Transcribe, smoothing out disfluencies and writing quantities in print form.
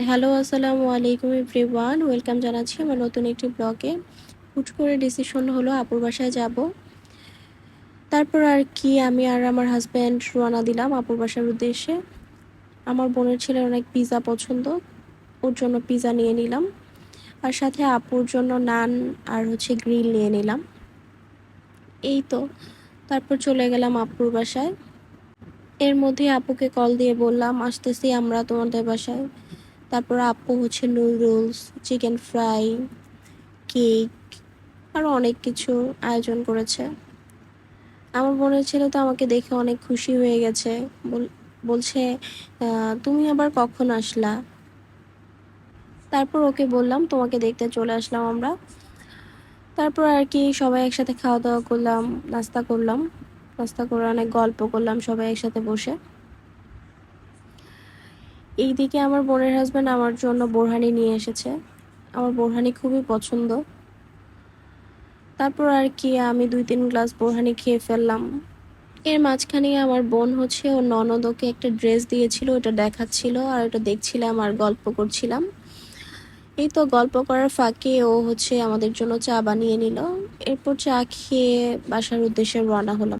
Hello, আসসালামু আলাইকুম everyone. Welcome জানাচ্ছি আমার নতুন একটি ব্লগে। হুট করে ডিসিশন হলো আপুর বাসায় যাব। তারপর আর কি আমি আর আমার হাজব্যান্ড রওনা দিলাম আপুর বাসার উদ্দেশ্যে। আমার বোনের ছেলের অনেক পিৎজা পছন্দ, ওর জন্য পিৎজা নিয়ে নিলাম। আর সাথে আপুর জন্য নান আর গ্রিল নিয়ে নিলাম। এই তো, তারপর চলে গেলাম আপুর বাসায়। এর মধ্যে আপুকে কল দিয়ে বললাম আসতেছি আমরা তোমাদের বাসায়। তারপর আপু নুডলস, চিকেন ফ্রাই, কেক আরও অনেক কিছু আয়োজন করেছে। আমার বোনের ছেলে তো আমাকে দেখে অনেক খুশি হয়ে গেছে। বলছে, তুমি আবার কখন আসলা?" তারপর ওকে বললাম তোমাকে দেখতে চলে আসলাম আমরা। তারপর আর কি সবাই একসাথে খাওয়া দাওয়া করলাম, নাস্তা করলাম। নাস্তা করে অনেক গল্প করলাম সবাই একসাথে বসে। এইদিকে আমার বোনের হাজব্যান্ড আমার জন্য বোরহানি নিয়ে এসেছে। আমার বোরহানি খুবই পছন্দ। তারপর আর কি আমি 2-3 গ্লাস বোরহানি খেয়ে ফেললাম। এর মাঝখানে আমার বোন ওর ননদ ওকে একটা ড্রেস দিয়েছিল, ওটা দেখাচ্ছিল আর ওটা দেখছিলাম আর গল্প করছিলাম। এই তো গল্প করার ফাঁকে ও আমাদের জন্য চা বানিয়ে নিল। এরপর চা খেয়ে বাসার উদ্দেশ্যে রওনা হলাম।